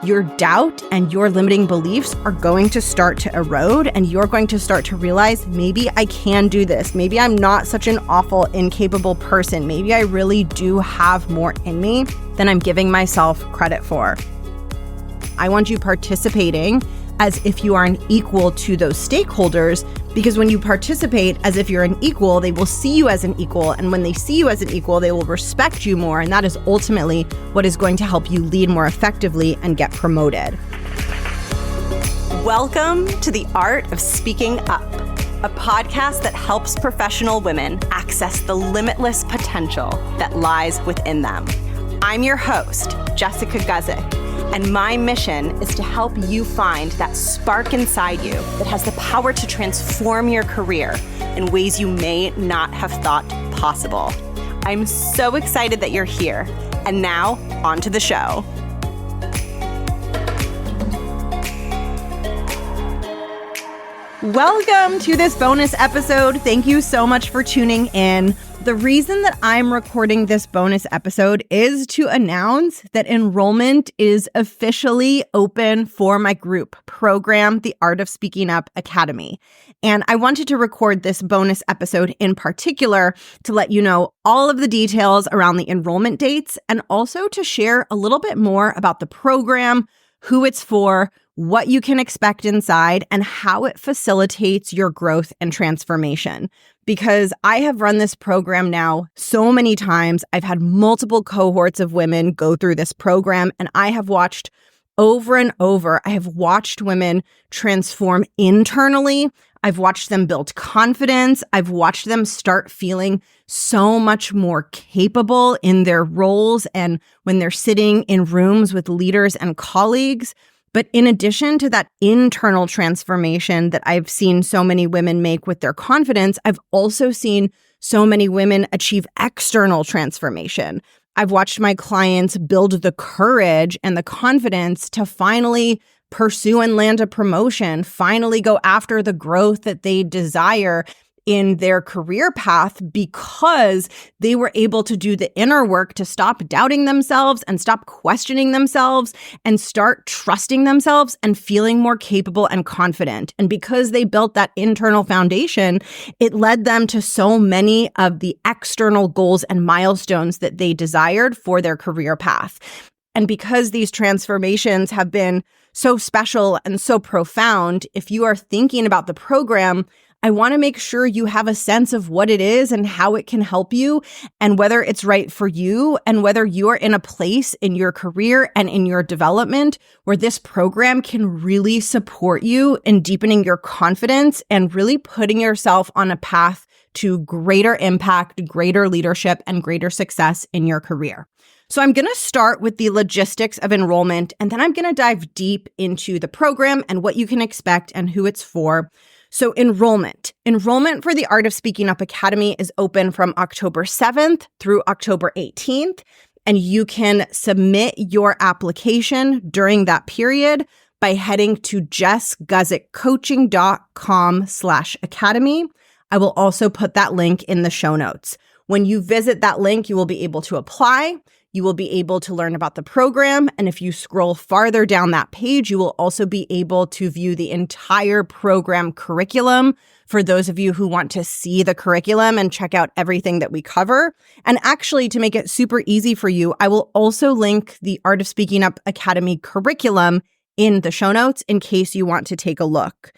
your doubt and your limiting beliefs are going to start to erode, and you're going to start to realize, maybe I can do this. Maybe I'm not such an awful, incapable person. Maybe I really do have more in me than I'm giving myself credit for. I want you participating as if you are an equal to those stakeholders, because when you participate as if you're an equal, they will see you as an equal. And when they see you as an equal, they will respect you more. And that is ultimately what is going to help you lead more effectively and get promoted. Welcome to The Art of Speaking Up, a podcast that helps professional women access the limitless potential that lies within them. I'm your host, Jessica Guzik. And my mission is to help you find that spark inside you that has the power to transform your career in ways you may not have thought possible. I'm so excited that you're here. And now, on to the show. Welcome to this bonus episode. Thank you so much for tuning in. The reason that I'm recording this bonus episode is to announce that enrollment is officially open for my group program, The Art of Speaking Up Academy. And I wanted to record this bonus episode in particular to let you know all of the details around the enrollment dates, and also to share a little bit more about the program, who it's for, what you can expect inside, and how it facilitates your growth and transformation. Because I have run this program now so many times. I've had multiple cohorts of women go through this program, and I have watched over and over. I have watched women transform internally. I've watched them build confidence. I've watched them start feeling so much more capable in their roles and when they're sitting in rooms with leaders and colleagues. But in addition to that internal transformation that I've seen so many women make with their confidence, I've also seen so many women achieve external transformation. I've watched my clients build the courage and the confidence to finally pursue and land a promotion, finally go after the growth that they desire in their career path, because they were able to do the inner work to stop doubting themselves and stop questioning themselves and start trusting themselves and feeling more capable and confident. And because they built that internal foundation, it led them to so many of the external goals and milestones that they desired for their career path. And because these transformations have been so special and so profound, if you are thinking about the program, I want to make sure you have a sense of what it is and how it can help you, and whether it's right for you, and whether you're in a place in your career and in your development where this program can really support you in deepening your confidence and really putting yourself on a path to greater impact, greater leadership, and greater success in your career. So I'm going to start with the logistics of enrollment, and then I'm going to dive deep into the program and what you can expect and who it's for. So enrollment for the Art of Speaking Up Academy is open from October 7th through October 18th, and you can submit your application during that period by heading to jessguzikcoaching.com/academy. I will also put that link in the show notes. When you visit that link, you will be able to apply. You will be able to learn about the program. And if you scroll farther down that page, you will also be able to view the entire program curriculum for those of you who want to see the curriculum and check out everything that we cover. And actually, to make it super easy for you, I will also link the Art of Speaking Up Academy curriculum in the show notes in case you want to take a look.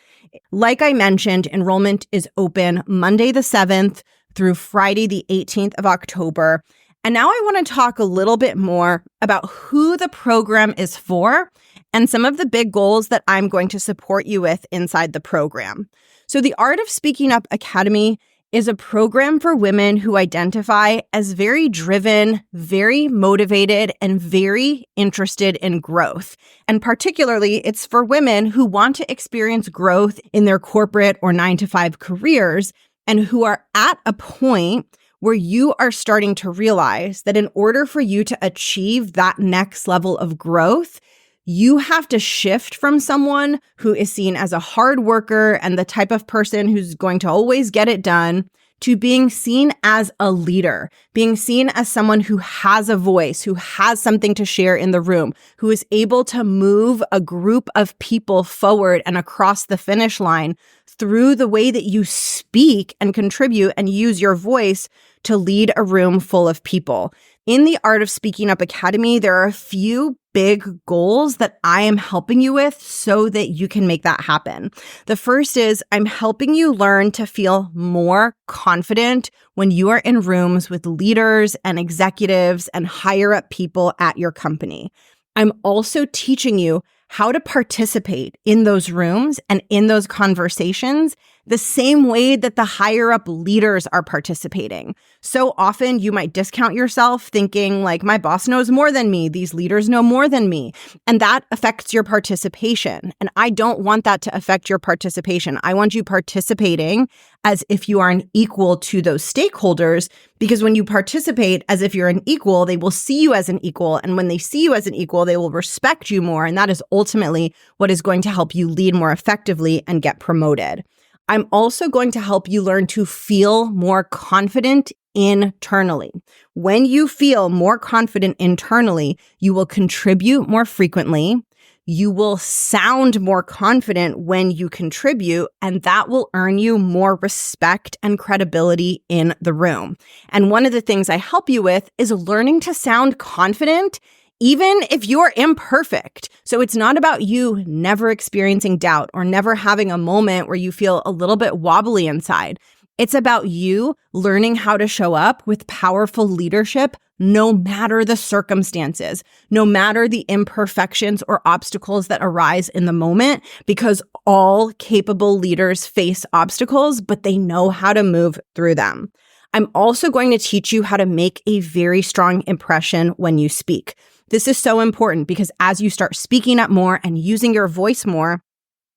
Like I mentioned, enrollment is open Monday the 7th through Friday the 18th of October. And now I want to talk a little bit more about who the program is for and some of the big goals that I'm going to support you with inside the program. So the Art of Speaking Up Academy is a program for women who identify as very driven, very motivated, and very interested in growth. And particularly, it's for women who want to experience growth in their corporate or 9-to-5 careers, and who are at a point where you are starting to realize that in order for you to achieve that next level of growth, you have to shift from someone who is seen as a hard worker and the type of person who's going to always get it done, to being seen as a leader, being seen as someone who has a voice, who has something to share in the room, who is able to move a group of people forward and across the finish line through the way that you speak and contribute and use your voice to lead a room full of people. In the Art of Speaking Up Academy, there are a few big goals that I am helping you with so that you can make that happen. The first is I'm helping you learn to feel more confident when you are in rooms with leaders and executives and higher up people at your company. I'm also teaching you how to participate in those rooms and in those conversations the same way that the higher up leaders are participating. So often you might discount yourself thinking like, my boss knows more than me. These leaders know more than me. And that affects your participation. And I don't want that to affect your participation. I want you participating as if you are an equal to those stakeholders, because when you participate as if you're an equal, they will see you as an equal. And when they see you as an equal, they will respect you more. And that is ultimately what is going to help you lead more effectively and get promoted. I'm also going to help you learn to feel more confident internally. When you feel more confident internally, you will contribute more frequently. You will sound more confident when you contribute, and that will earn you more respect and credibility in the room. And one of the things I help you with is learning to sound confident even if you're imperfect. So it's not about you never experiencing doubt or never having a moment where you feel a little bit wobbly inside. It's about you learning how to show up with powerful leadership no matter the circumstances, no matter the imperfections or obstacles that arise in the moment, because all capable leaders face obstacles, but they know how to move through them. I'm also going to teach you how to make a very strong impression when you speak. This is so important because as you start speaking up more and using your voice more,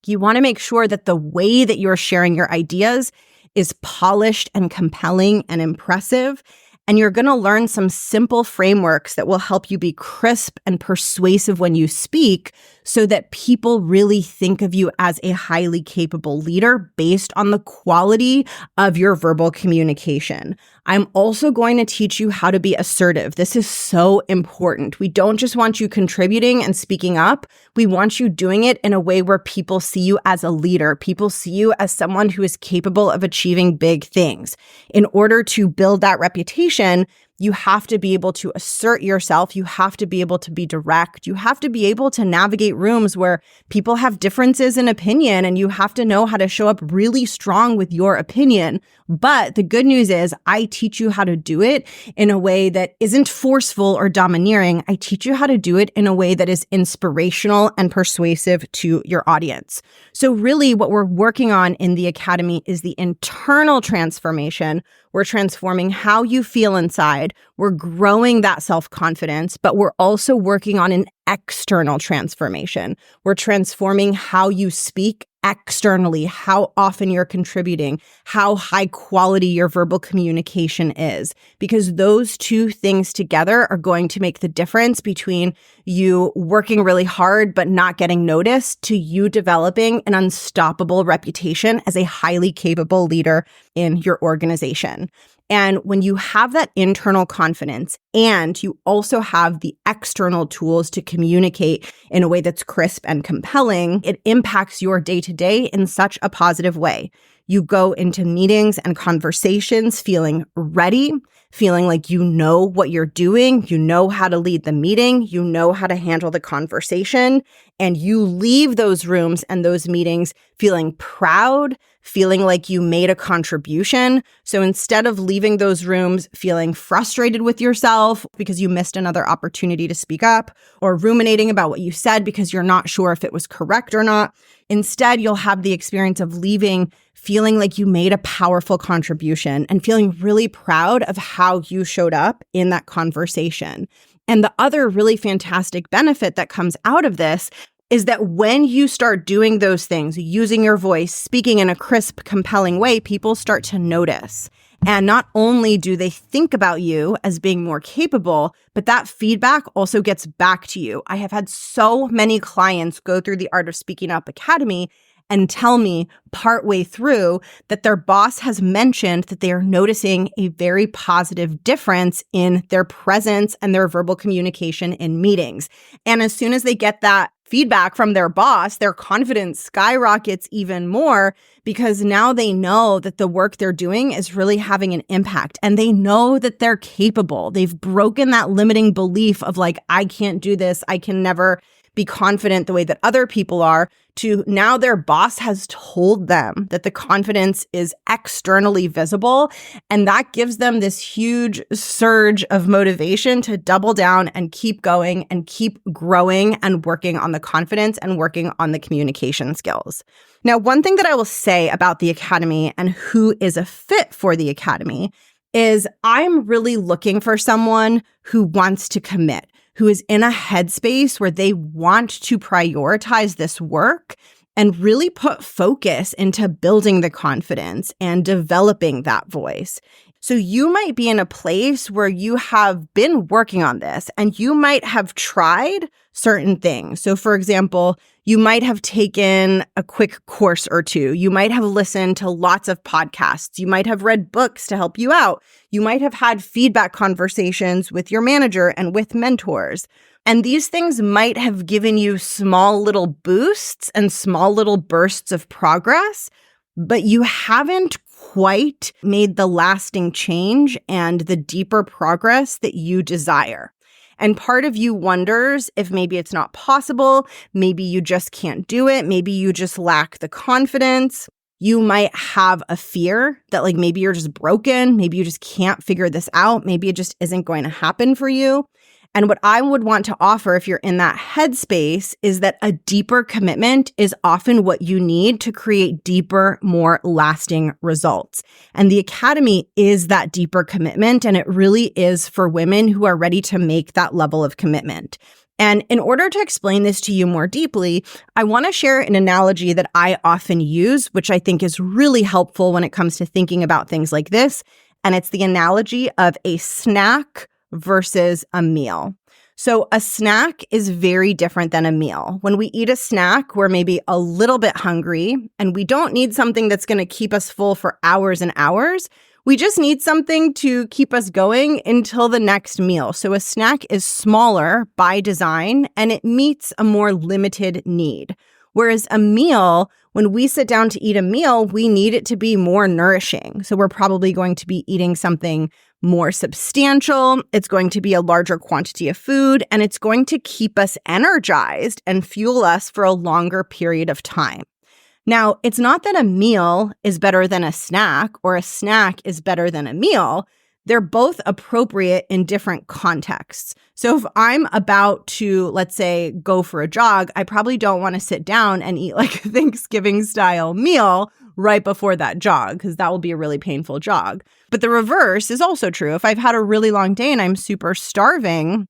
you want to make sure that the way that you're sharing your ideas is polished and compelling and impressive. And you're going to learn some simple frameworks that will help you be crisp and persuasive when you speak so that people really think of you as a highly capable leader based on the quality of your verbal communication. I'm also going to teach you how to be assertive. This is so important. We don't just want you contributing and speaking up. We want you doing it in a way where people see you as a leader. People see you as someone who is capable of achieving big things. In order to build that reputation, you have to be able to assert yourself. You have to be able to be direct. You have to be able to navigate rooms where people have differences in opinion, and you have to know how to show up really strong with your opinion. But the good news is I teach you how to do it in a way that isn't forceful or domineering. I teach you how to do it in a way that is inspirational and persuasive to your audience. So really what we're working on in the Academy is the internal transformation. We're transforming how you feel inside. We're growing that self-confidence, but we're also working on an external transformation. We're transforming how you speak externally, how often you're contributing, how high quality your verbal communication is, because those two things together are going to make the difference between you working really hard but not getting noticed to you developing an unstoppable reputation as a highly capable leader in your organization. And when you have that internal confidence and you also have the external tools to communicate in a way that's crisp and compelling, it impacts your day-to-day in such a positive way. You go into meetings and conversations feeling ready, feeling like you know what you're doing, you know how to lead the meeting, you know how to handle the conversation, and you leave those rooms and those meetings feeling proud, feeling like you made a contribution. So instead of leaving those rooms feeling frustrated with yourself because you missed another opportunity to speak up, or ruminating about what you said because you're not sure if it was correct or not, instead you'll have the experience of leaving feeling like you made a powerful contribution and feeling really proud of how you showed up in that conversation. And the other really fantastic benefit that comes out of this is that when you start doing those things, using your voice, speaking in a crisp, compelling way, people start to notice. And not only do they think about you as being more capable, but that feedback also gets back to you. I have had so many clients go through the Art of Speaking Up Academy and tell me partway through that their boss has mentioned that they are noticing a very positive difference in their presence and their verbal communication in meetings. And as soon as they get that feedback from their boss, their confidence skyrockets even more because now they know that the work they're doing is really having an impact and they know that they're capable. They've broken that limiting belief of like, I can't do this. I can never be confident the way that other people are, to now their boss has told them that the confidence is externally visible. And that gives them this huge surge of motivation to double down and keep going and keep growing and working on the confidence and working on the communication skills. Now, one thing that I will say about the Academy and who is a fit for the Academy is I'm really looking for someone who wants to commit, who is in a headspace where they want to prioritize this work and really put focus into building the confidence and developing that voice. So you might be in a place where you have been working on this and you might have tried certain things. So for example, you might have taken a quick course or two. You might have listened to lots of podcasts. You might have read books to help you out. You might have had feedback conversations with your manager and with mentors. And these things might have given you small little boosts and small little bursts of progress, but you haven't quite made the lasting change and the deeper progress that you desire. And part of you wonders if maybe it's not possible, maybe you just can't do it, maybe you just lack the confidence. You might have a fear that like maybe you're just broken, maybe you just can't figure this out, maybe it just isn't going to happen for you. And what I would want to offer if you're in that headspace is that a deeper commitment is often what you need to create deeper, more lasting results. And the Academy is that deeper commitment, and it really is for women who are ready to make that level of commitment. And in order to explain this to you more deeply, I want to share an analogy that I often use, which I think is really helpful when it comes to thinking about things like this. And it's the analogy of a snack versus a meal. So a snack is very different than a meal. When we eat a snack, we're maybe a little bit hungry, and we don't need something that's going to keep us full for hours and hours. We just need something to keep us going until the next meal. So a snack is smaller by design, and it meets a more limited need. Whereas a meal, when we sit down to eat a meal, we need it to be more nourishing. So we're probably going to be eating something more substantial. It's going to be a larger quantity of food, and it's going to keep us energized and fuel us for a longer period of time. Now, it's not that a meal is better than a snack or a snack is better than a meal. They're both appropriate in different contexts. So if I'm about to, let's say, go for a jog, I probably don't want to sit down and eat like a Thanksgiving style meal right before that jog, because that will be a really painful jog. But the reverse is also true. If I've had a really long day and I'm super starving,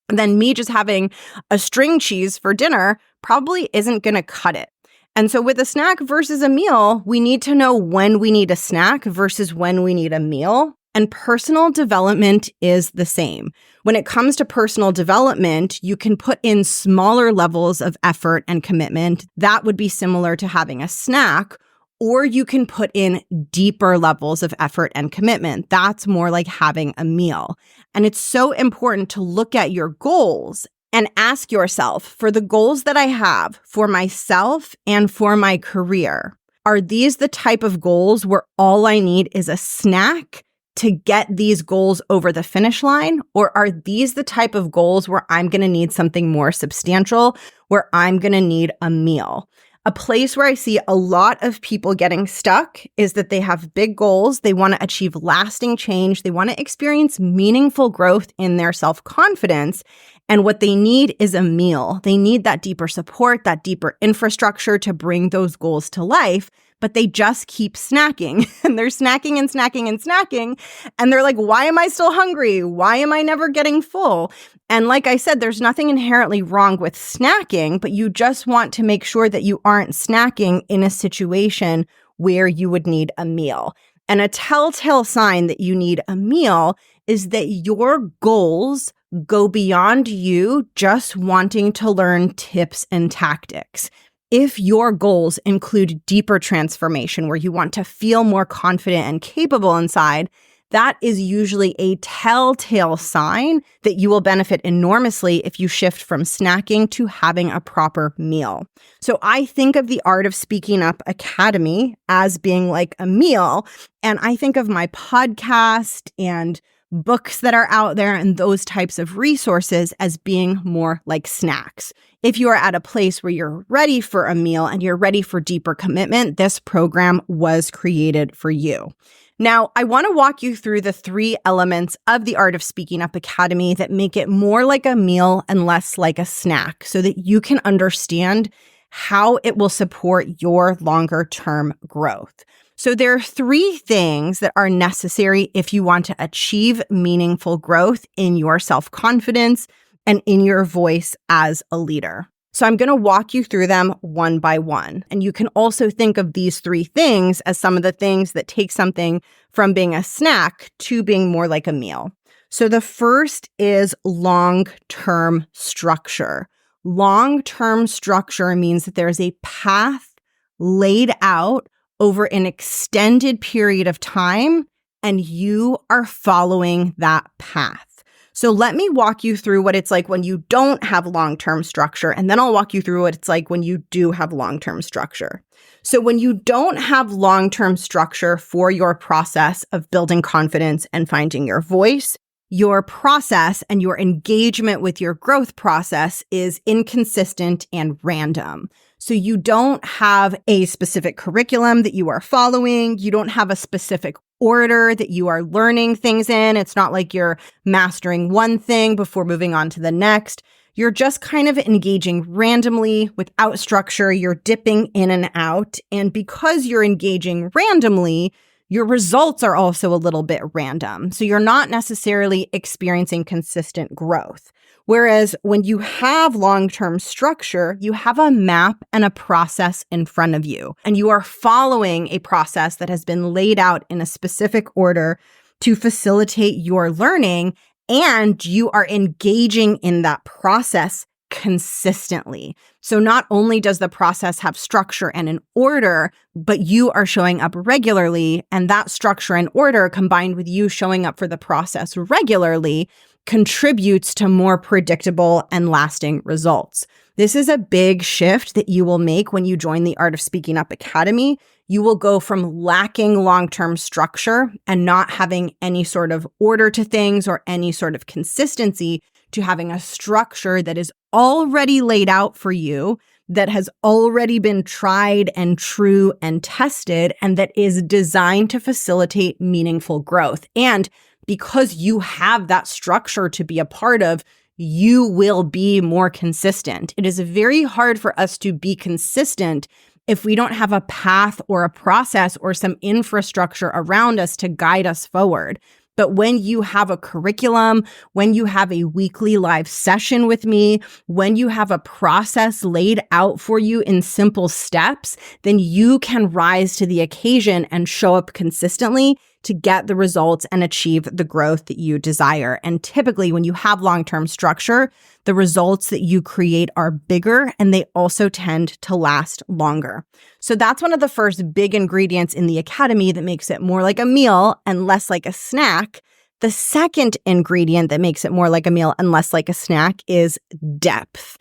then me just having a string cheese for dinner probably isn't going to cut it. And so with a snack versus a meal, we need to know when we need a snack versus when we need a meal. And personal development is the same. When it comes to personal development, you can put in smaller levels of effort and commitment. That would be similar to having a snack. Or you can put in deeper levels of effort and commitment. That's more like having a meal. And it's so important to look at your goals and ask yourself, for the goals that I have for myself and for my career, are these the type of goals where all I need is a snack to get these goals over the finish line? Or are these the type of goals where I'm going to need something more substantial, where I'm going to need a meal? A place where I see a lot of people getting stuck is that they have big goals. They want to achieve lasting change. They want to experience meaningful growth in their self-confidence. And what they need is a meal. They need that deeper support, that deeper infrastructure to bring those goals to life. But they just keep snacking, and they're snacking and snacking and snacking. And they're like, why am I still hungry? Why am I never getting full? And like I said, there's nothing inherently wrong with snacking, but you just want to make sure that you aren't snacking in a situation where you would need a meal. And a telltale sign that you need a meal is that your goals go beyond you just wanting to learn tips and tactics. If your goals include deeper transformation where you want to feel more confident and capable inside, that is usually a telltale sign that you will benefit enormously if you shift from snacking to having a proper meal. So I think of the Art of Speaking Up Academy as being like a meal, and I think of my podcast and books that are out there and those types of resources as being more like snacks. If you are at a place where you're ready for a meal and you're ready for deeper commitment, this program was created for you. Now, I want to walk you through the 3 elements of the Art of Speaking Up Academy that make it more like a meal and less like a snack so that you can understand how it will support your longer-term growth. So there are 3 things that are necessary if you want to achieve meaningful growth in your self-confidence and in your voice as a leader. So I'm going to walk you through them one by one. And you can also think of these 3 things as some of the things that take something from being a snack to being more like a meal. So the first is long-term structure. Long-term structure means that there is a path laid out over an extended period of time, and you are following that path. So let me walk you through what it's like when you don't have long-term structure, and then I'll walk you through what it's like when you do have long-term structure. So when you don't have long-term structure for your process of building confidence and finding your voice, your process and your engagement with your growth process is inconsistent and random. So you don't have a specific curriculum that you are following. You don't have a specific order that you are learning things in. It's not like you're mastering one thing before moving on to the next. You're just kind of engaging randomly without structure. You're dipping in and out. And because you're engaging randomly, your results are also a little bit random. So you're not necessarily experiencing consistent growth. Whereas when you have long-term structure, you have a map and a process in front of you, and you are following a process that has been laid out in a specific order to facilitate your learning, and you are engaging in that process consistently. So not only does the process have structure and an order, but you are showing up regularly, and that structure and order combined with you showing up for the process regularly contributes to more predictable and lasting results. This is a big shift that you will make when you join the Art of Speaking Up Academy. You will go from lacking long-term structure and not having any sort of order to things or any sort of consistency to having a structure that is already laid out for you, that has already been tried and true and tested, and that is designed to facilitate meaningful growth. And because you have that structure to be a part of, you will be more consistent. It is very hard for us to be consistent if we don't have a path or a process or some infrastructure around us to guide us forward. But when you have a curriculum, when you have a weekly live session with me, when you have a process laid out for you in simple steps, then you can rise to the occasion and show up consistently to get the results and achieve the growth that you desire. And typically, when you have long-term structure, the results that you create are bigger and they also tend to last longer. So that's one of the first big ingredients in the academy that makes it more like a meal and less like a snack. The second ingredient that makes it more like a meal and less like a snack is depth.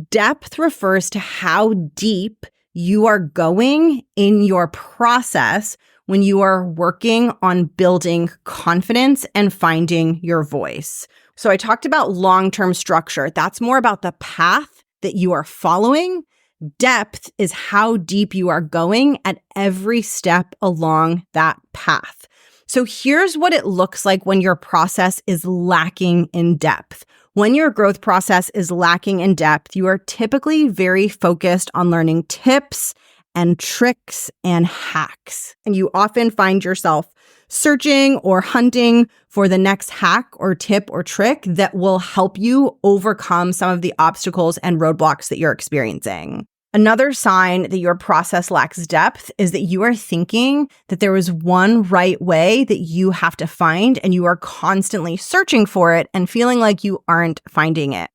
Depth refers to how deep you are going in your process when you are working on building confidence and finding your voice. So I talked about long-term structure. That's more about the path that you are following. Depth is how deep you are going at every step along that path. So here's what it looks like when your process is lacking in depth. When your growth process is lacking in depth, you are typically very focused on learning tips and tricks and hacks. And you often find yourself searching or hunting for the next hack or tip or trick that will help you overcome some of the obstacles and roadblocks that you're experiencing. Another sign that your process lacks depth is that you are thinking that there is one right way that you have to find, and you are constantly searching for it and feeling like you aren't finding it.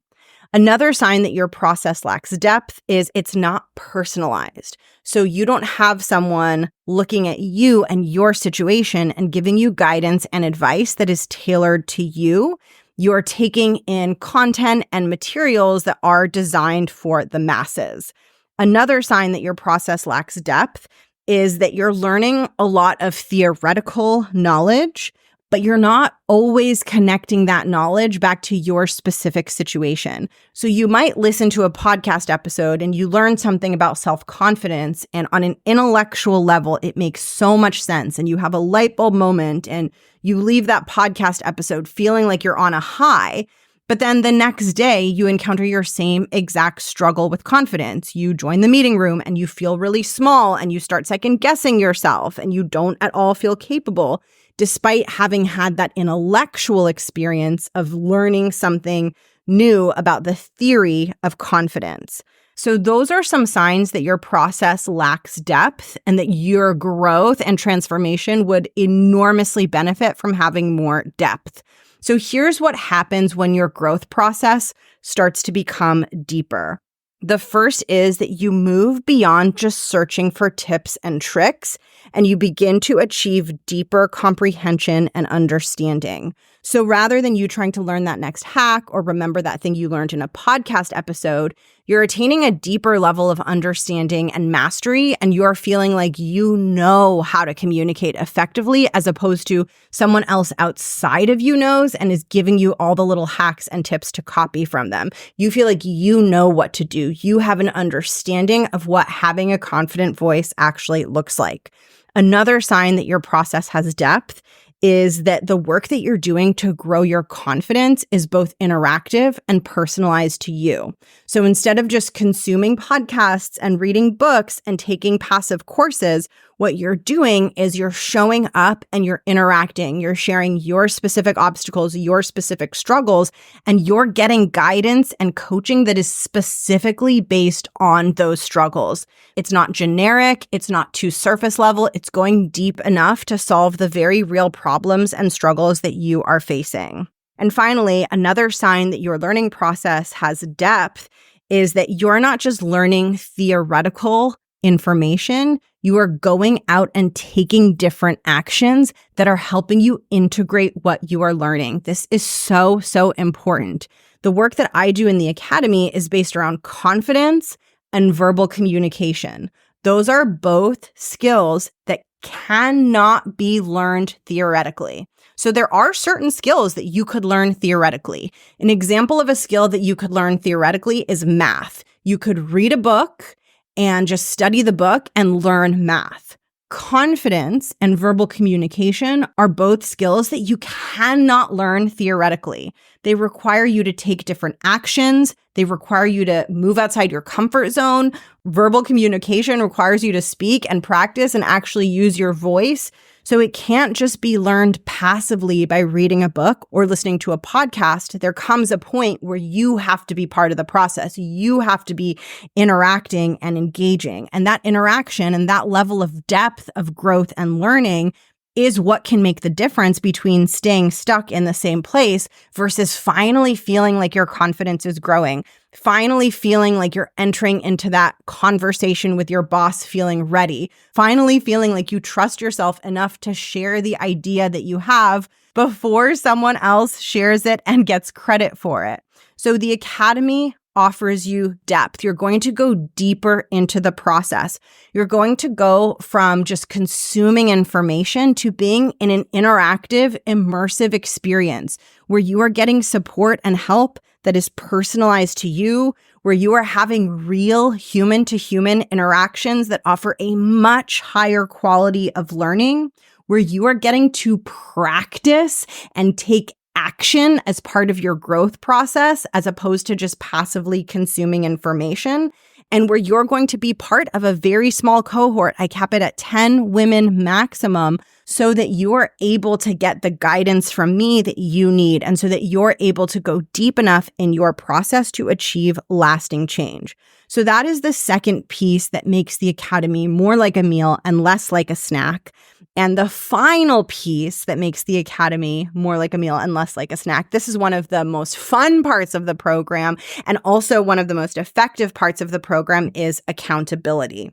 Another sign that your process lacks depth is it's not personalized. So you don't have someone looking at you and your situation and giving you guidance and advice that is tailored to you. You're taking in content and materials that are designed for the masses. Another sign that your process lacks depth is that you're learning a lot of theoretical knowledge, but you're not always connecting that knowledge back to your specific situation. So you might listen to a podcast episode and you learn something about self-confidence, and on an intellectual level, it makes so much sense, and you have a light bulb moment and you leave that podcast episode feeling like you're on a high. But then the next day, you encounter your same exact struggle with confidence. You join the meeting room and you feel really small and you start second guessing yourself and you don't at all feel capable, despite having had that intellectual experience of learning something new about the theory of confidence. So those are some signs that your process lacks depth and that your growth and transformation would enormously benefit from having more depth. So here's what happens when your growth process starts to become deeper. The first is that you move beyond just searching for tips and tricks, and you begin to achieve deeper comprehension and understanding. So rather than you trying to learn that next hack or remember that thing you learned in a podcast episode, you're attaining a deeper level of understanding and mastery, and you're feeling like you know how to communicate effectively, as opposed to someone else outside of you knows and is giving you all the little hacks and tips to copy from them. You feel like you know what to do. You have an understanding of what having a confident voice actually looks like. Another sign that your process has depth is that the work that you're doing to grow your confidence is both interactive and personalized to you. So instead of just consuming podcasts and reading books and taking passive courses, what you're doing is you're showing up and you're interacting. You're sharing your specific obstacles, your specific struggles, and you're getting guidance and coaching that is specifically based on those struggles. It's not generic. It's not too surface level. It's going deep enough to solve the very real problems and struggles that you are facing. And finally, another sign that your learning process has depth is that you're not just learning theoretical information, you are going out and taking different actions that are helping you integrate what you are learning. This is so, so important. The work that I do in the academy is based around confidence and verbal communication. Those are both skills that cannot be learned theoretically. So there are certain skills that you could learn theoretically. An example of a skill that you could learn theoretically is math. You could read a book and just study the book and learn math. Confidence and verbal communication are both skills that you cannot learn theoretically. They require you to take different actions. They require you to move outside your comfort zone. Verbal communication requires you to speak and practice and actually use your voice. So it can't just be learned passively by reading a book or listening to a podcast. There comes a point where you have to be part of the process. You have to be interacting and engaging. And that interaction and that level of depth of growth and learning is what can make the difference between staying stuck in the same place versus finally feeling like your confidence is growing, finally feeling like you're entering into that conversation with your boss feeling ready, finally feeling like you trust yourself enough to share the idea that you have before someone else shares it and gets credit for it. So the Academy offers you depth. You're going to go deeper into the process. You're going to go from just consuming information to being in an interactive, immersive experience where you are getting support and help that is personalized to you, where you are having real human-to-human interactions that offer a much higher quality of learning, where you are getting to practice and take action as part of your growth process, as opposed to just passively consuming information, and where you're going to be part of a very small cohort. I cap it at 10 women maximum so that you're able to get the guidance from me that you need, and so that you're able to go deep enough in your process to achieve lasting change. So that is the second piece that makes the Academy more like a meal and less like a snack. And the final piece that makes the Academy more like a meal and less like a snack, this is one of the most fun parts of the program, and also one of the most effective parts of the program, is accountability.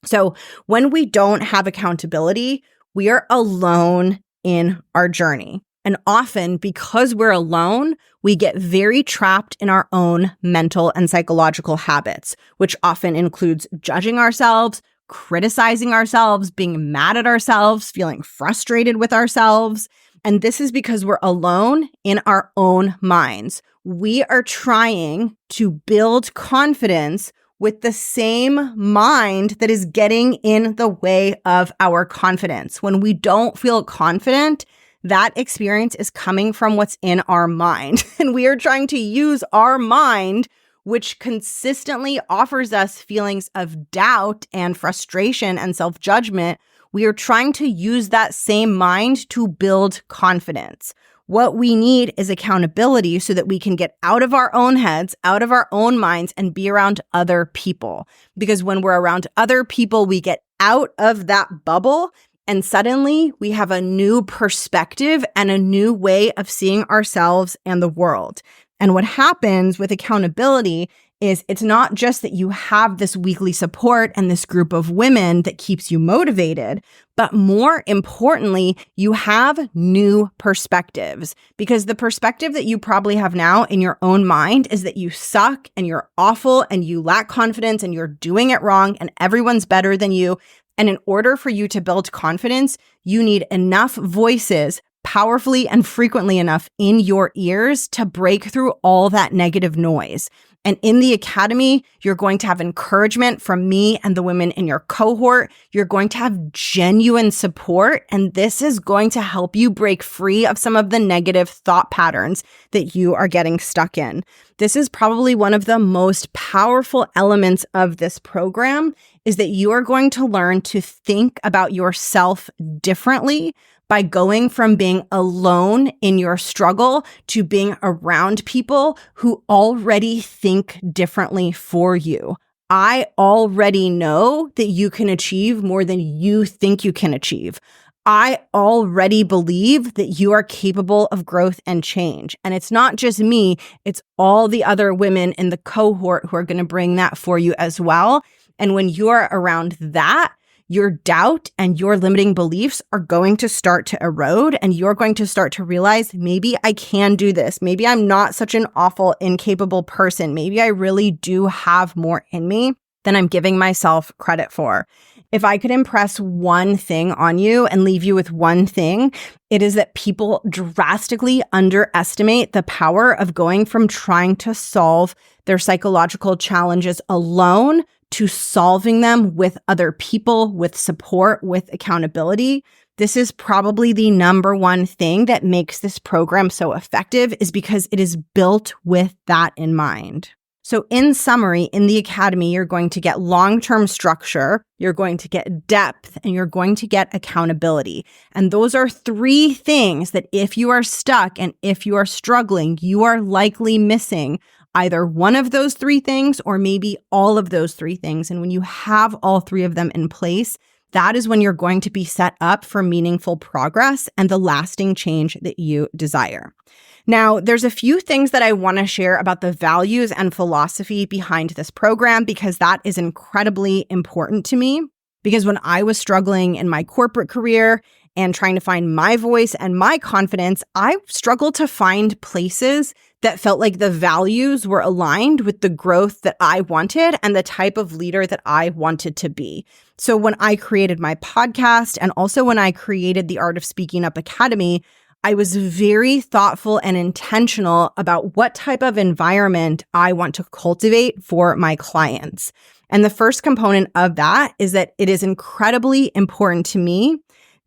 So when we don't have accountability, we are alone in our journey. And often, because we're alone, we get very trapped in our own mental and psychological habits, which often includes judging ourselves, criticizing ourselves, being mad at ourselves, feeling frustrated with ourselves. And this is because we're alone in our own minds. We are trying to build confidence with the same mind that is getting in the way of our confidence. When we don't feel confident, that experience is coming from what's in our mind. And we are trying to use our mind, which consistently offers us feelings of doubt and frustration and self-judgment. We are trying to use that same mind to build confidence. What we need is accountability so that we can get out of our own heads, out of our own minds, and be around other people. Because when we're around other people, we get out of that bubble, and suddenly we have a new perspective and a new way of seeing ourselves and the world. And what happens with accountability is it's not just that you have this weekly support and this group of women that keeps you motivated, but more importantly, you have new perspectives. Because the perspective that you probably have now in your own mind is that you suck and you're awful and you lack confidence and you're doing it wrong and everyone's better than you. And in order for you to build confidence, you need enough voices powerfully and frequently enough in your ears to break through all that negative noise. And in the Academy, you're going to have encouragement from me and the women in your cohort. You're going to have genuine support, and this is going to help you break free of some of the negative thought patterns that you are getting stuck in. This is probably one of the most powerful elements of this program, is that you are going to learn to think about yourself differently by going from being alone in your struggle to being around people who already think differently for you. I already know that you can achieve more than you think you can achieve. I already believe that you are capable of growth and change. And it's not just me, it's all the other women in the cohort who are going to bring that for you as well. And when you're around that, your doubt and your limiting beliefs are going to start to erode, and you're going to start to realize, maybe I can do this. Maybe I'm not such an awful, incapable person. Maybe I really do have more in me than I'm giving myself credit for. If I could impress one thing on you and leave you with one thing, it is that people drastically underestimate the power of going from trying to solve their psychological challenges alone to solving them with other people, with support, with accountability. This is probably the number one thing that makes this program so effective, is because it is built with that in mind. So in summary, in the Academy, you're going to get long-term structure, you're going to get depth, and you're going to get accountability. And those are three things that if you are stuck and if you are struggling, you are likely missing either one of those three things or maybe all of those three things. And when you have all three of them in place, that is when you're going to be set up for meaningful progress and the lasting change that you desire. Now, there's a few things that I want to share about the values and philosophy behind this program, because that is incredibly important to me. Because when I was struggling in my corporate career and trying to find my voice and my confidence, I struggled to find places that felt like the values were aligned with the growth that I wanted and the type of leader that I wanted to be. So when I created my podcast, and also when I created the Art of Speaking Up Academy, I was very thoughtful and intentional about what type of environment I want to cultivate for my clients. And the first component of that is that it is incredibly important to me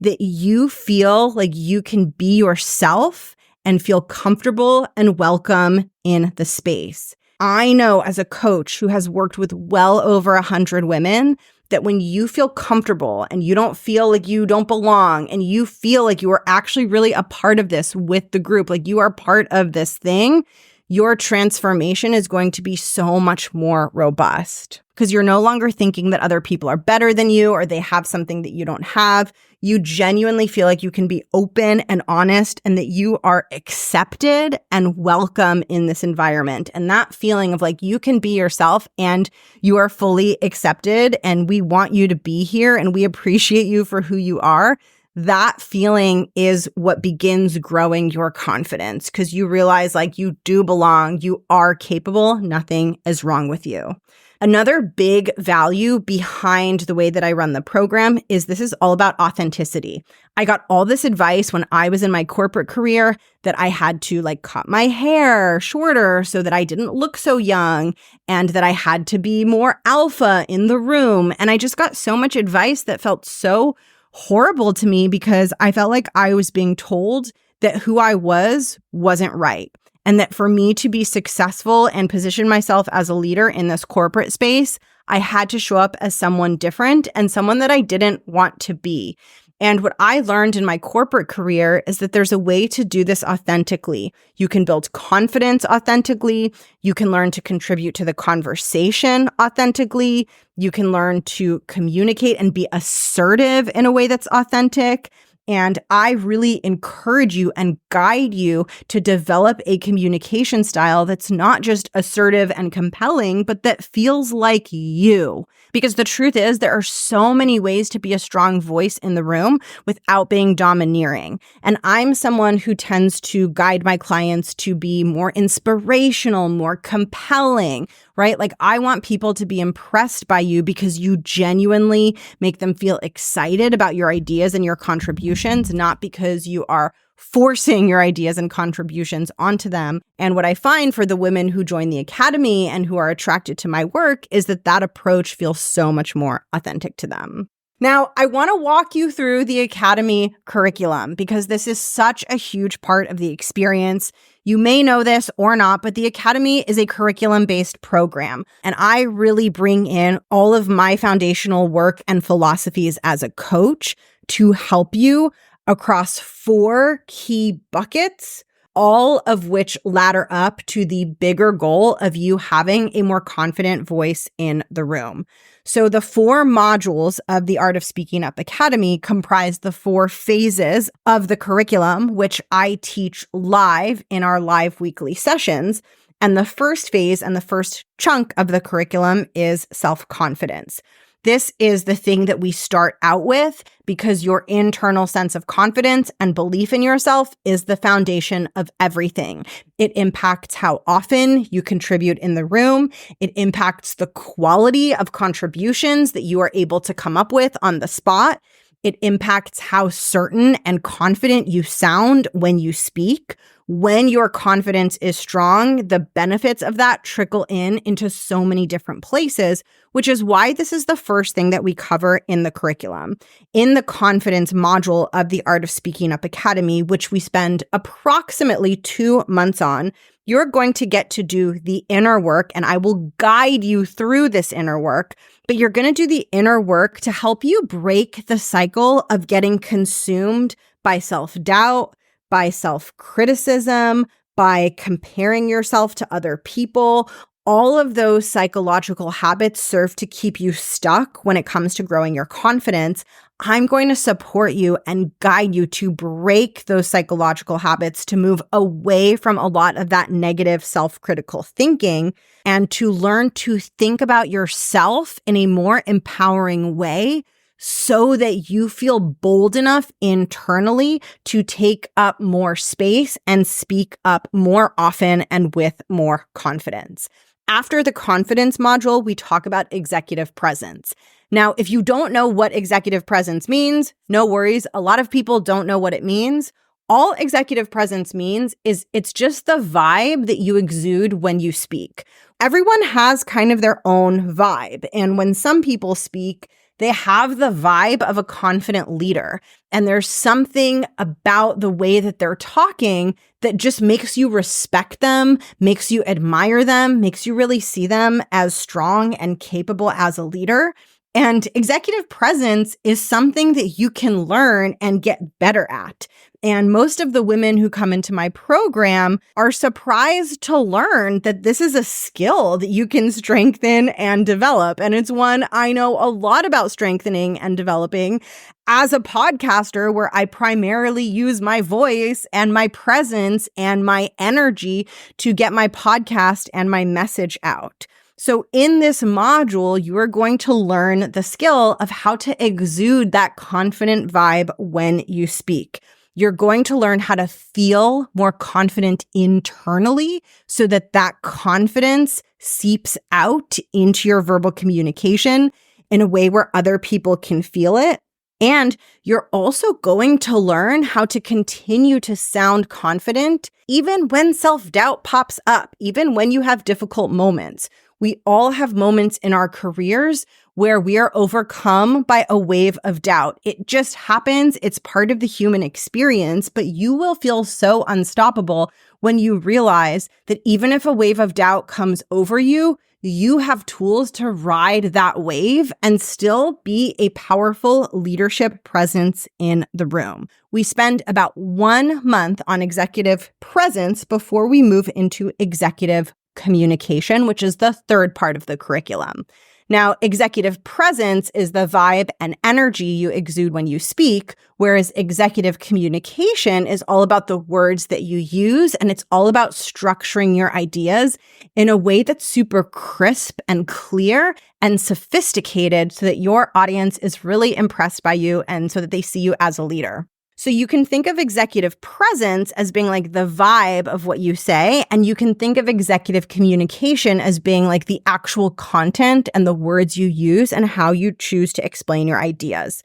that you feel like you can be yourself and feel comfortable and welcome in the space. I know as a coach who has worked with well over 100 women that when you feel comfortable and you don't feel like you don't belong and you feel like you are actually really a part of this with the group, like you are part of this thing, your transformation is going to be so much more robust. because you're no longer thinking that other people are better than you or they have something that you don't have. You genuinely feel like you can be open and honest and that you are accepted and welcome in this environment. And that feeling of like you can be yourself and you are fully accepted and we want you to be here and we appreciate you for who you are. That feeling is what begins growing your confidence because you realize like you do belong, you are capable, nothing is wrong with you. Another big value behind the way that I run the program is this is all about authenticity. I got all this advice when I was in my corporate career that I had to like cut my hair shorter so that I didn't look so young and that I had to be more alpha in the room. And I just got so much advice that felt so horrible to me because I felt like I was being told that who I wasn't right. And that for me to be successful and position myself as a leader in this corporate space, I had to show up as someone different and someone that I didn't want to be. And what I learned in my corporate career is that there's a way to do this authentically. You can build confidence authentically. You can learn to contribute to the conversation authentically. You can learn to communicate and be assertive in a way that's authentic. And I really encourage you and guide you to develop a communication style that's not just assertive and compelling, but that feels like you. Because the truth is, there are so many ways to be a strong voice in the room without being domineering. And I'm someone who tends to guide my clients to be more inspirational, more compelling, right? Like I want people to be impressed by you because you genuinely make them feel excited about your ideas and your contributions, not because you are forcing your ideas and contributions onto them. And what I find for the women who join the academy and who are attracted to my work is that that approach feels so much more authentic to them. Now, I want to walk you through the academy curriculum because this is such a huge part of the experience. You may know this or not, but the academy is a curriculum-based program. And I really bring in all of my foundational work and philosophies as a coach to help you across 4 key buckets, all of which ladder up to the bigger goal of you having a more confident voice in the room. So the 4 modules of the Art of Speaking Up Academy comprise the 4 phases of the curriculum, which I teach live in our live weekly sessions. And the first phase and the first chunk of the curriculum is self-confidence. This is the thing that we start out with because your internal sense of confidence and belief in yourself is the foundation of everything. It impacts how often you contribute in the room. It impacts the quality of contributions that you are able to come up with on the spot. It impacts how certain and confident you sound when you speak. When your confidence is strong, the benefits of that trickle into so many different places, which is why this is the first thing that we cover in the curriculum. In the confidence module of the Art of Speaking Up Academy, which we spend approximately 2 months on, you're going to get to do the inner work, and I will guide you through this inner work, but you're going to do the inner work to help you break the cycle of getting consumed by self-doubt, by self-criticism, by comparing yourself to other people. All of those psychological habits serve to keep you stuck when it comes to growing your confidence. I'm going to support you and guide you to break those psychological habits, to move away from a lot of that negative self-critical thinking and to learn to think about yourself in a more empowering way so that you feel bold enough internally to take up more space and speak up more often and with more confidence. After the confidence module, we talk about executive presence. Now, if you don't know what executive presence means, no worries. A lot of people don't know what it means. All executive presence means is it's just the vibe that you exude when you speak. Everyone has kind of their own vibe. And when some people speak, they have the vibe of a confident leader. And there's something about the way that they're talking that just makes you respect them, makes you admire them, makes you really see them as strong and capable as a leader. And executive presence is something that you can learn and get better at. And most of the women who come into my program are surprised to learn that this is a skill that you can strengthen and develop. And it's one I know a lot about strengthening and developing as a podcaster, where I primarily use my voice and my presence and my energy to get my podcast and my message out. So in this module, you are going to learn the skill of how to exude that confident vibe when you speak. You're going to learn how to feel more confident internally so that that confidence seeps out into your verbal communication in a way where other people can feel it. And you're also going to learn how to continue to sound confident even when self-doubt pops up, even when you have difficult moments. We all have moments in our careers where we are overcome by a wave of doubt. It just happens. It's part of the human experience, but you will feel so unstoppable when you realize that even if a wave of doubt comes over you, you have tools to ride that wave and still be a powerful leadership presence in the room. We spend about 1 month on executive presence before we move into executive communication, which is the third part of the curriculum. Now, executive presence is the vibe and energy you exude when you speak, whereas executive communication is all about the words that you use, and it's all about structuring your ideas in a way that's super crisp and clear and sophisticated so that your audience is really impressed by you and so that they see you as a leader. So you can think of executive presence as being like the vibe of what you say, and you can think of executive communication as being like the actual content and the words you use and how you choose to explain your ideas.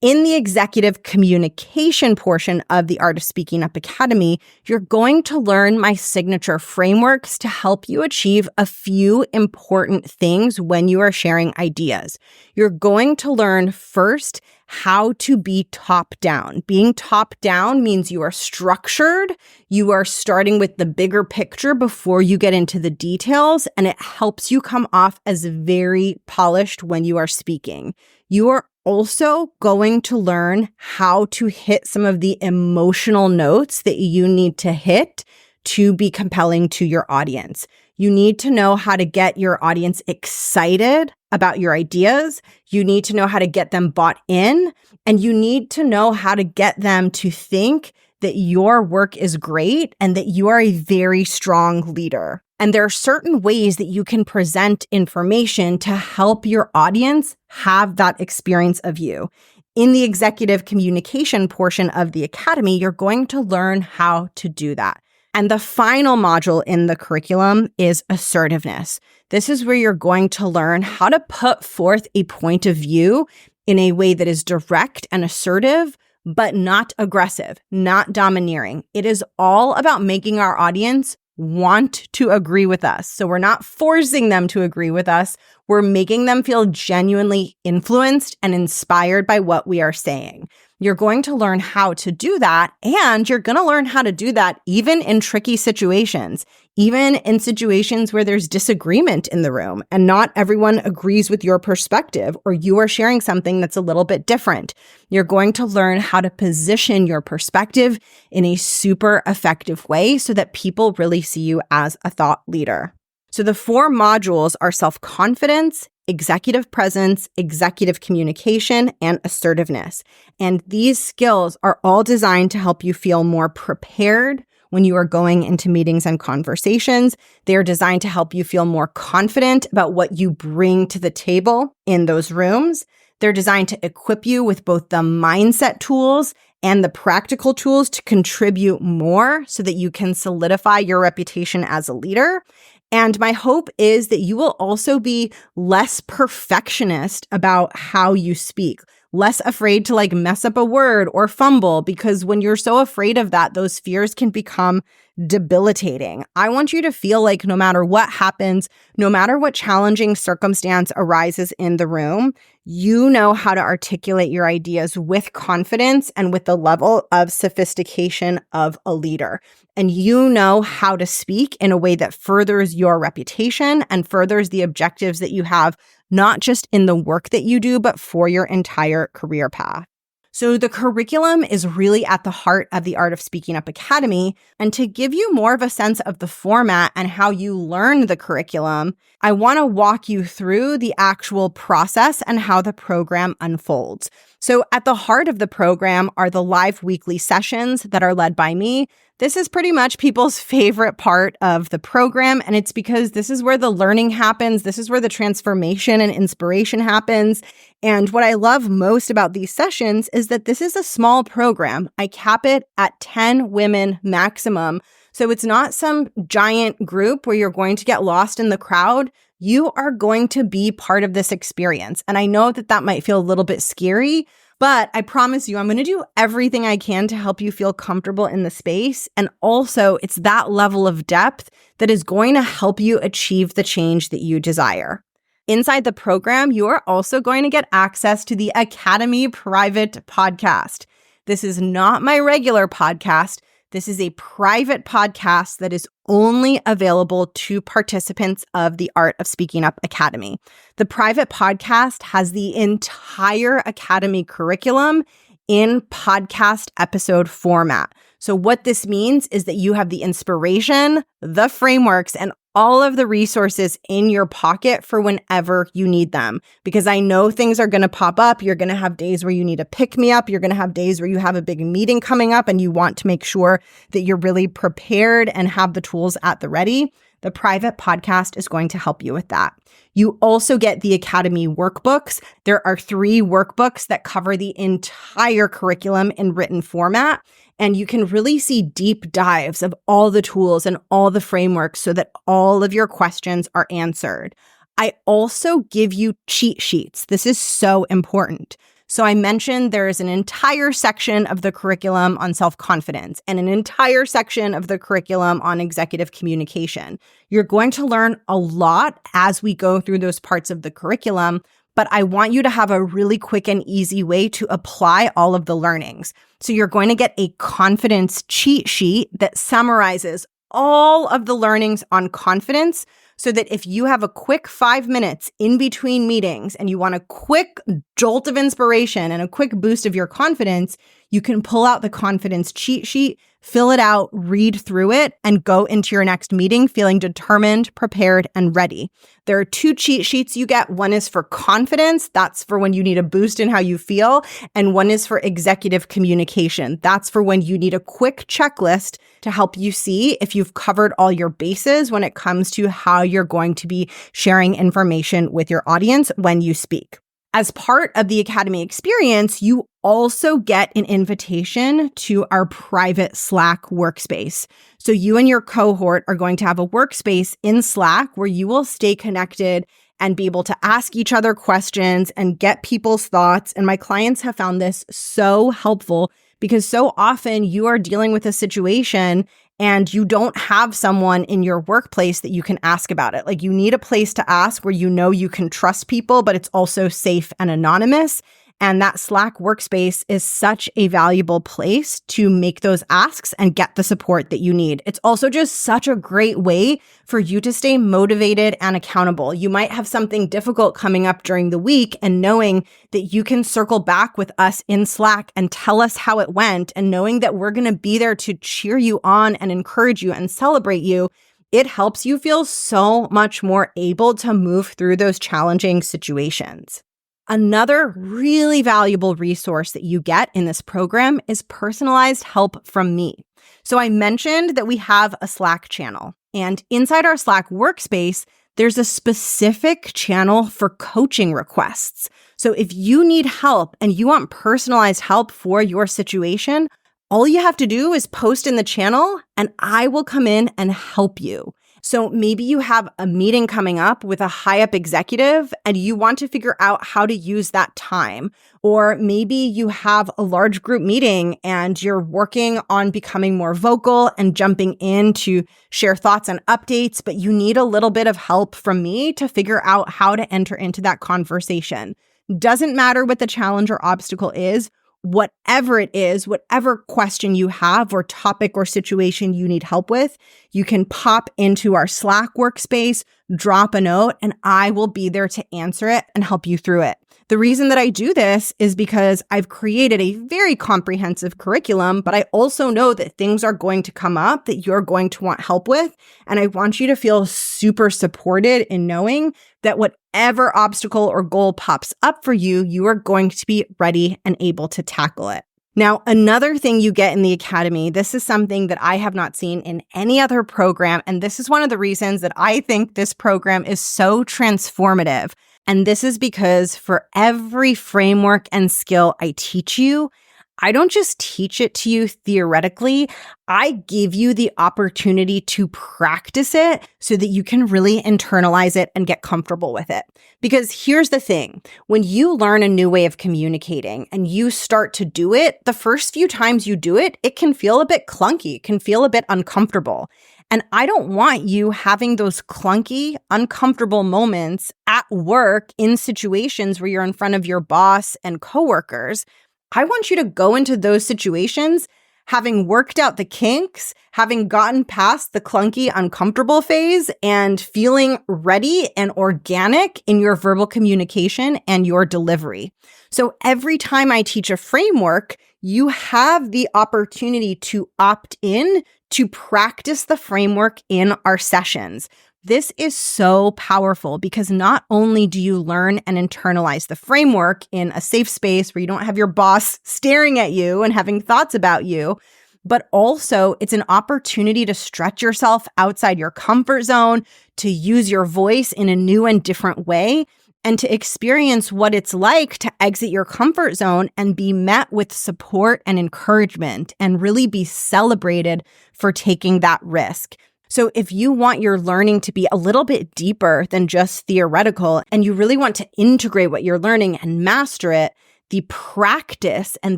In the executive communication portion of the Art of Speaking Up Academy, you're going to learn my signature frameworks to help you achieve a few important things when you are sharing ideas. You're going to learn first how to be top down. Being top down means you are structured, you are starting with the bigger picture before you get into the details, and it helps you come off as very polished when you are speaking. You are also going to learn how to hit some of the emotional notes that you need to hit to be compelling to your audience. You need to know how to get your audience excited about your ideas. You need to know how to get them bought in, and you need to know how to get them to think that your work is great and that you are a very strong leader. And there are certain ways that you can present information to help your audience have that experience of you. In the executive communication portion of the academy, you're going to learn how to do that. And the final module in the curriculum is assertiveness. This is where you're going to learn how to put forth a point of view in a way that is direct and assertive, but not aggressive, not domineering. It is all about making our audience want to agree with us. So we're not forcing them to agree with us. We're making them feel genuinely influenced and inspired by what we are saying. You're going to learn how to do that, and you're going to learn how to do that even in tricky situations, even in situations where there's disagreement in the room and not everyone agrees with your perspective, or you are sharing something that's a little bit different. You're going to learn how to position your perspective in a super effective way so that people really see you as a thought leader. So the 4 modules are self-confidence, executive presence, executive communication, and assertiveness. And these skills are all designed to help you feel more prepared when you are going into meetings and conversations. They are designed to help you feel more confident about what you bring to the table in those rooms. They're designed to equip you with both the mindset tools and the practical tools to contribute more so that you can solidify your reputation as a leader. And my hope is that you will also be less perfectionist about how you speak, less afraid to mess up a word or fumble, because when you're so afraid of that, those fears can become debilitating. I want you to feel like no matter what happens, no matter what challenging circumstance arises in the room, you know how to articulate your ideas with confidence and with the level of sophistication of a leader. And you know how to speak in a way that furthers your reputation and furthers the objectives that you have not just in the work that you do, but for your entire career path. So the curriculum is really at the heart of the Art of Speaking Up Academy. And to give you more of a sense of the format and how you learn the curriculum, I want to walk you through the actual process and how the program unfolds. So at the heart of the program are the live weekly sessions that are led by me. This is pretty much people's favorite part of the program, and it's because this is where the learning happens. This is where the transformation and inspiration happens. And what I love most about these sessions is that this is a small program. I cap it at 10 women maximum. So it's not some giant group where you're going to get lost in the crowd. You are going to be part of this experience. And I know that that might feel a little bit scary, but I promise you, I'm going to do everything I can to help you feel comfortable in the space. And also, it's that level of depth that is going to help you achieve the change that you desire. Inside the program, you are also going to get access to the Academy Private Podcast. This is not my regular podcast. This is a private podcast that is only available to participants of the Art of Speaking Up Academy. The private podcast has the entire Academy curriculum in podcast episode format. So what this means is that you have the inspiration, the frameworks, and all of the resources in your pocket for whenever you need them. Because I know things are going to pop up. You're going to have days where you need to pick me up. You're going to have days where you have a big meeting coming up and you want to make sure that you're really prepared and have the tools at the ready. The private podcast is going to help you with that. You also get the Academy workbooks. There are 3 workbooks that cover the entire curriculum in written format. And you can really see deep dives of all the tools and all the frameworks so that all of your questions are answered. I also give you cheat sheets. This is so important. So I mentioned there is an entire section of the curriculum on self-confidence and an entire section of the curriculum on executive communication. You're going to learn a lot as we go through those parts of the curriculum, but I want you to have a really quick and easy way to apply all of the learnings. So you're going to get a confidence cheat sheet that summarizes all of the learnings on confidence so that if you have a quick 5 minutes in between meetings and you want a quick jolt of inspiration and a quick boost of your confidence, you can pull out the confidence cheat sheet, fill it out, read through it, and go into your next meeting feeling determined, prepared, and ready. There are 2 cheat sheets you get. One is for confidence. That's for when you need a boost in how you feel. And one is for executive communication. That's for when you need a quick checklist to help you see if you've covered all your bases when it comes to how you're going to be sharing information with your audience when you speak. As part of the Academy experience, you also get an invitation to our private Slack workspace. So you and your cohort are going to have a workspace in Slack where you will stay connected and be able to ask each other questions and get people's thoughts. And my clients have found this so helpful because so often you are dealing with a situation and you don't have someone in your workplace that you can ask about it. Like you need a place to ask where you know you can trust people, but it's also safe and anonymous. And that Slack workspace is such a valuable place to make those asks and get the support that you need. It's also just such a great way for you to stay motivated and accountable. You might have something difficult coming up during the week, and knowing that you can circle back with us in Slack and tell us how it went, and knowing that we're going to be there to cheer you on and encourage you and celebrate you, it helps you feel so much more able to move through those challenging situations. Another really valuable resource that you get in this program is personalized help from me. So I mentioned that we have a Slack channel, and inside our Slack workspace, there's a specific channel for coaching requests. So if you need help and you want personalized help for your situation, all you have to do is post in the channel and I will come in and help you. So maybe you have a meeting coming up with a high-up executive and you want to figure out how to use that time. Or maybe you have a large group meeting and you're working on becoming more vocal and jumping in to share thoughts and updates, but you need a little bit of help from me to figure out how to enter into that conversation. Doesn't matter what the challenge or obstacle is. Whatever it is, whatever question you have or topic or situation you need help with, you can pop into our Slack workspace, drop a note, and I will be there to answer it and help you through it. The reason that I do this is because I've created a very comprehensive curriculum, but I also know that things are going to come up that you're going to want help with. And I want you to feel super supported in knowing that whatever obstacle or goal pops up for you, you are going to be ready and able to tackle it. Now, another thing you get in the Academy, this is something that I have not seen in any other program. And this is one of the reasons that I think this program is so transformative. And this is because for every framework and skill I teach you, I don't just teach it to you theoretically. I give you the opportunity to practice it so that you can really internalize it and get comfortable with it. Because here's the thing, when you learn a new way of communicating and you start to do it, the first few times you do it, it can feel a bit clunky, can feel a bit uncomfortable. And I don't want you having those clunky, uncomfortable moments at work in situations where you're in front of your boss and coworkers. I want you to go into those situations having worked out the kinks, having gotten past the clunky, uncomfortable phase, and feeling ready and organic in your verbal communication and your delivery. So every time I teach a framework, you have the opportunity to opt in to practice the framework in our sessions. This is so powerful because not only do you learn and internalize the framework in a safe space where you don't have your boss staring at you and having thoughts about you, but also it's an opportunity to stretch yourself outside your comfort zone, to use your voice in a new and different way, and to experience what it's like to exit your comfort zone and be met with support and encouragement and really be celebrated for taking that risk. So if you want your learning to be a little bit deeper than just theoretical, and you really want to integrate what you're learning and master it, the practice and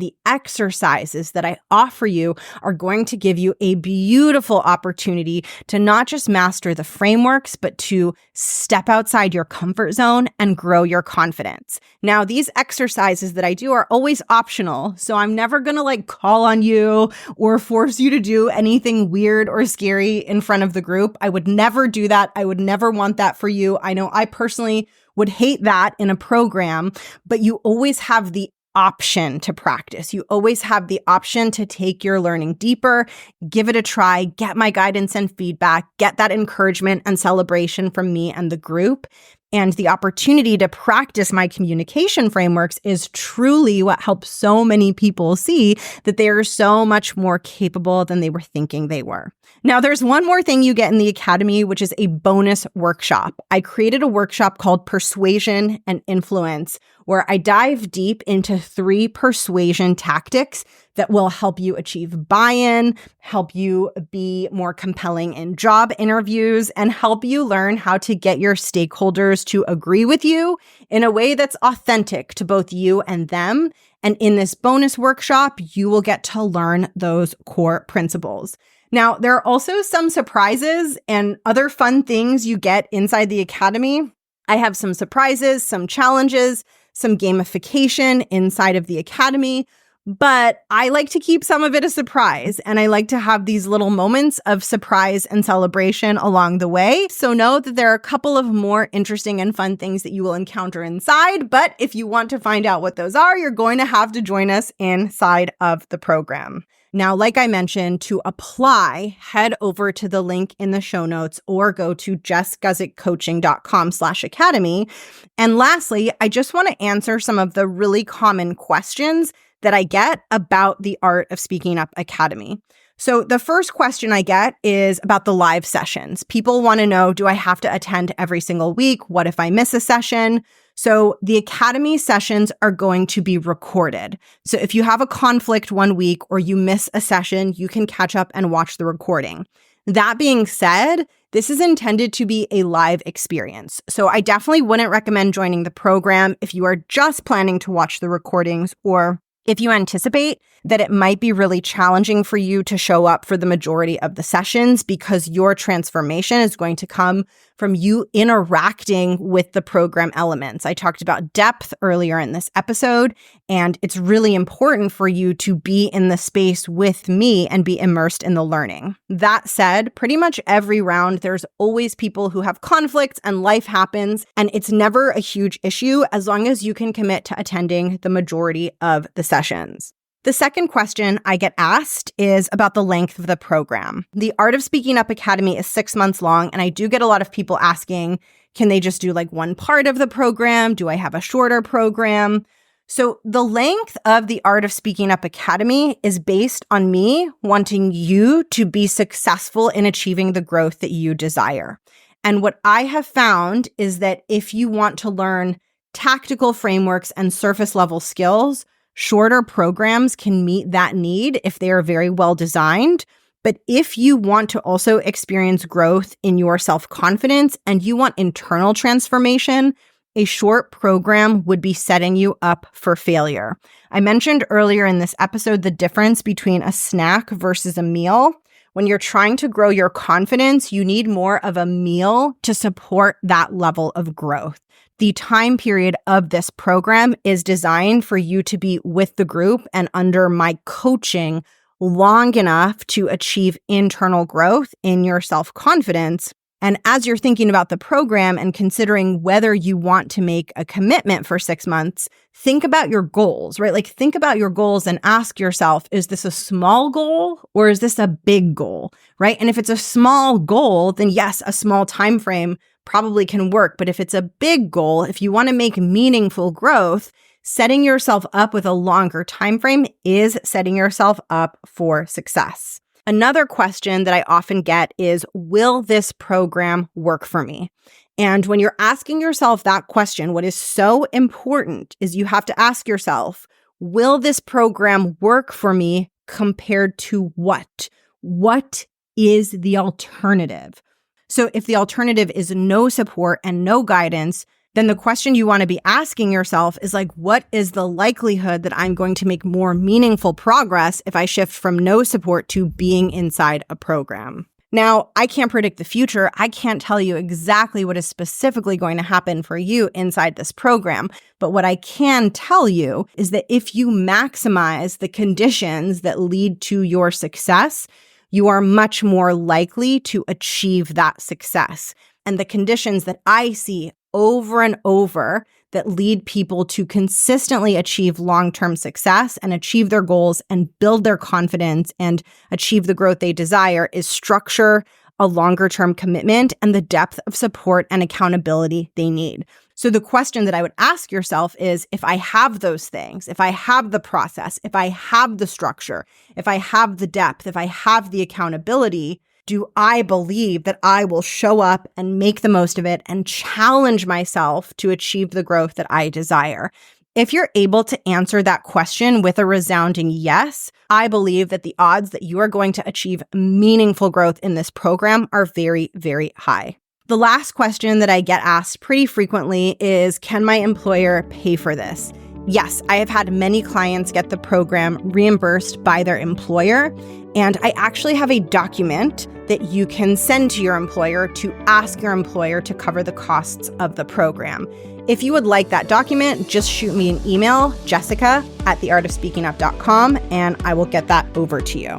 the exercises that I offer you are going to give you a beautiful opportunity to not just master the frameworks, but to step outside your comfort zone and grow your confidence. Now, these exercises that I do are always optional, so I'm never going to call on you or force you to do anything weird or scary in front of the group. I would never do that. I would never want that for you. I know I personally would hate that in a program, but you always have the option to practice. You always have the option to take your learning deeper, give it a try, get my guidance and feedback, get that encouragement and celebration from me and the group. And the opportunity to practice my communication frameworks is truly what helps so many people see that they are so much more capable than they were thinking they were. Now, there's one more thing you get in the Academy, which is a bonus workshop. I created a workshop called Persuasion and Influence, where I dive deep into 3 persuasion tactics that will help you achieve buy-in, help you be more compelling in job interviews, and help you learn how to get your stakeholders to agree with you in a way that's authentic to both you and them. And in this bonus workshop, you will get to learn those core principles. Now, there are also some surprises and other fun things you get inside the Academy. I have some surprises, some challenges, some gamification inside of the Academy. But I like to keep some of it a surprise, and I like to have these little moments of surprise and celebration along the way. So know that there are a couple of more interesting and fun things that you will encounter inside. But if you want to find out what those are, you're going to have to join us inside of the program. Now, like I mentioned, to apply, head over to the link in the show notes or go to jessguzikcoaching.com/academy. And lastly, I just want to answer some of the really common questions that I get about the Art of Speaking Up Academy. So the first question I get is about the live sessions. People want to know, do I have to attend every single week? What if I miss a session? So the Academy sessions are going to be recorded. So if you have a conflict one week or you miss a session, you can catch up and watch the recording. That being said, this is intended to be a live experience. So I definitely wouldn't recommend joining the program if you are just planning to watch the recordings, or if you anticipate that it might be really challenging for you to show up for the majority of the sessions because your transformation is going to come from you interacting with the program elements. I talked about depth earlier in this episode, and it's really important for you to be in the space with me and be immersed in the learning. That said, pretty much every round, there's always people who have conflicts and life happens, and it's never a huge issue as long as you can commit to attending the majority of the sessions. The second question I get asked is about the length of the program. The Art of Speaking Up Academy is 6 months long, and I do get a lot of people asking, can they just do like one part of the program? Do I have a shorter program? So the length of the Art of Speaking Up Academy is based on me wanting you to be successful in achieving the growth that you desire. And what I have found is that if you want to learn tactical frameworks and surface level skills, shorter programs can meet that need if they are very well designed. But if you want to also experience growth in your self-confidence and you want internal transformation, a short program would be setting you up for failure. I mentioned earlier in this episode the difference between a snack versus a meal. When you're trying to grow your confidence, you need more of a meal to support that level of growth. The time period of this program is designed for you to be with the group and under my coaching long enough to achieve internal growth in your self-confidence. And as you're thinking about the program and considering whether you want to make a commitment for 6 months, think about your goals, right? Like think about your goals and ask yourself, is this a small goal or is this a big goal, right? And if it's a small goal, then yes, a small time frame probably can work. But if it's a big goal, if you want to make meaningful growth, setting yourself up with a longer time frame is setting yourself up for success. Another question that I often get is, will this program work for me? And when you're asking yourself that question, what is so important is you have to ask yourself, will this program work for me compared to what? What is the alternative? So if the alternative is no support and no guidance, then the question you want to be asking yourself is like, what is the likelihood that I'm going to make more meaningful progress if I shift from no support to being inside a program? Now, I can't predict the future. I can't tell you exactly what is specifically going to happen for you inside this program. But what I can tell you is that if you maximize the conditions that lead to your success, you are much more likely to achieve that success. And the conditions that I see over and over that lead people to consistently achieve long-term success and achieve their goals and build their confidence and achieve the growth they desire is structure, a longer-term commitment, and the depth of support and accountability they need. So the question that I would ask yourself is, if I have those things, if I have the process, if I have the structure, if I have the depth, if I have the accountability, do I believe that I will show up and make the most of it and challenge myself to achieve the growth that I desire? If you're able to answer that question with a resounding yes, I believe that the odds that you are going to achieve meaningful growth in this program are very, very high. The last question that I get asked pretty frequently is, can my employer pay for this? Yes, I have had many clients get the program reimbursed by their employer, and I actually have a document that you can send to your employer to ask your employer to cover the costs of the program. If you would like that document, just shoot me an email, jessica@theartofspeakingup.com, and I will get that over to you.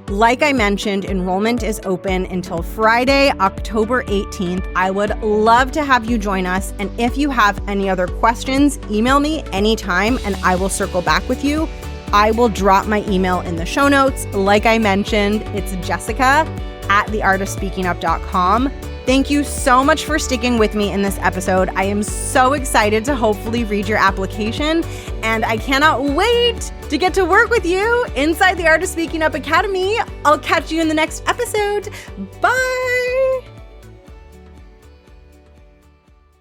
Like I mentioned, enrollment is open until Friday, October 18th. I would love to have you join us. And if you have any other questions, email me anytime and I will circle back with you. I will drop my email in the show notes. Like I mentioned, it's jessica@theartofspeakingup.com. Thank you so much for sticking with me in this episode. I am so excited to hopefully read your application, and I cannot wait to get to work with you inside the Art of Speaking Up Academy. I'll catch you in the next episode. Bye!